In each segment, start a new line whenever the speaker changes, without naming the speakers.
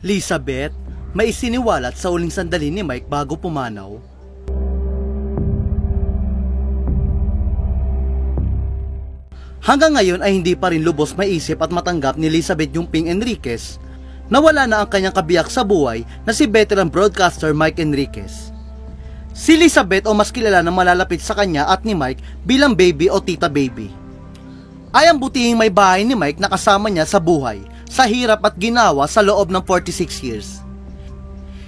Lizabeth, may isiniwalat sa uling sandali ni Mike bago pumanaw. Hanggang ngayon ay hindi pa rin lubos maisip at matanggap ni Lizabeth yung Ping Enriquez na wala na ang kanyang kabiyak sa buhay na si veteran broadcaster Mike Enriquez. Si Lizabeth, o mas kilala na malalapit sa kanya at ni Mike bilang baby o tita baby, ay ang butihing may bahay ni Mike na kasama niya sa buhay, sa hirap at ginawa sa loob ng 46 years.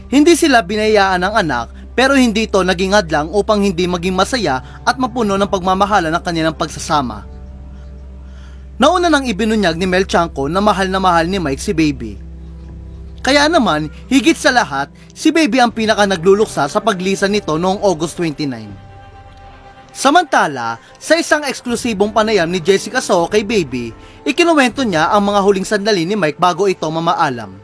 Hindi sila binayaan ng anak, pero hindi ito naging hadlang upang hindi maging masaya at mapuno ng pagmamahala ng kanilang pagsasama. Nauna nang ibinunyag ni Mel Tiangco na mahal ni Mike si Baby. Kaya naman, higit sa lahat, si Baby ang pinaka nagluluksa sa paglisan nito noong August 29. Samantala, sa isang eksklusibong panayam ni Jessica Soho kay Baby, ikinuwento niya ang mga huling sandali ni Mike bago ito mamaalam.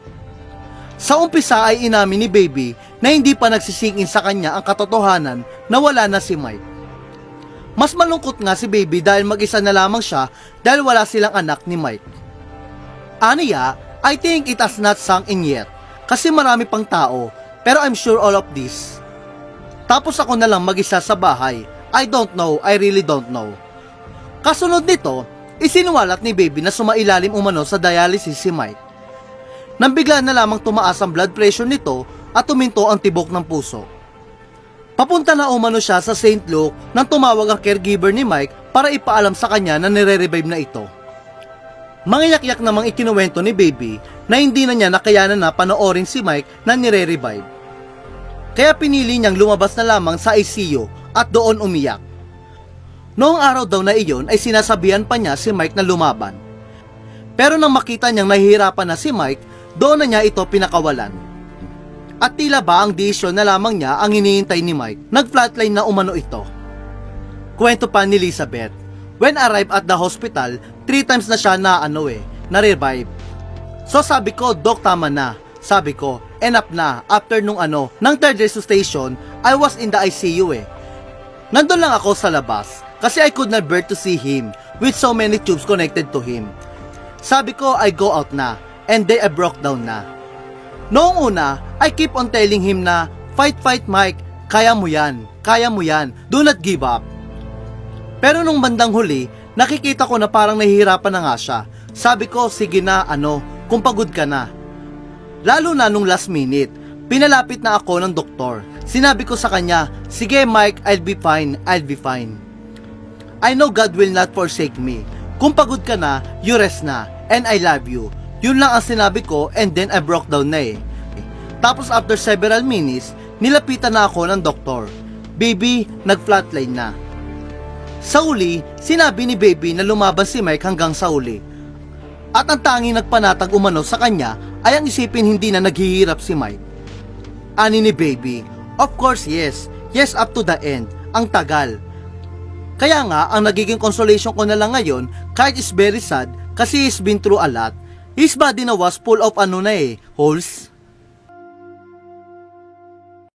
Sa umpisa ay inamin ni Baby na hindi pa nagsisingin sa kanya ang katotohanan na wala na si Mike. Mas malungkot nga si Baby dahil mag-isa na lamang siya dahil wala silang anak ni Mike. Aniya, I think it has not sunk in yet kasi marami pang tao, pero I'm sure all of this. Tapos ako na lang mag-isa sa bahay. I don't know, I really don't know. Kasunod nito, isinuwalat ni Baby na sumailalim umano sa dialysis si Mike. Nang bigla na lamang tumaas ang blood pressure nito at tuminto ang tibok ng puso. Papunta na umano siya sa St. Luke nang tumawag ang caregiver ni Mike para ipaalam sa kanya na nire-revive na ito. Mangiyak-yak namang ikinuwento ni Baby na hindi na niya nakayanan na panoorin si Mike na nire-revive. Kaya pinili niyang lumabas na lamang sa ICU at doon umiyak. Noong araw daw na iyon ay sinasabihan pa niya si Mike na lumaban. Pero nang makita niyang nahihirapan na si Mike, doon na niya ito pinakawalan. At tila ba ang desisyon na lamang niya ang hinihintay ni Mike, nag-flatline na umano ito. Kwento pa ni Lizabeth, when arrived at the hospital, 3 times na siya na-revive. So sabi ko, Doc, tama na. Sabi ko, enough na. After nung ng 3rd resuscitation, I was in the ICU Nandun lang ako sa labas, kasi I could not bear to see him, with so many tubes connected to him. Sabi ko, I go out na, and then I broke down na. Noong una, I keep on telling him na, fight Mike, kaya mo yan, do not give up. Pero nung bandang huli, nakikita ko na parang nahihirapan na nga siya. Sabi ko, sige na, kung pagod ka na. Lalo na nung last minute, pinalapit na ako ng doktor. Sinabi ko sa kanya, sige Mike, I'll be fine. I know God will not forsake me. Kung pagod ka na, you rest na, and I love you. Yun lang ang sinabi ko, and then I broke down na Tapos after several minutes, nilapitan na ako ng doktor. Baby, nag-flatline na. Sa uli, sinabi ni Baby na lumaban si Mike hanggang sa uli. At ang tanging nagpanatag umano sa kanya ay ang isipin hindi na naghihirap si Mike. Ani ni Baby, of course yes up to the end, ang tagal. Kaya nga, ang nagiging consolation ko na lang ngayon, kahit is very sad kasi he's been through a lot, his body na was full of holes.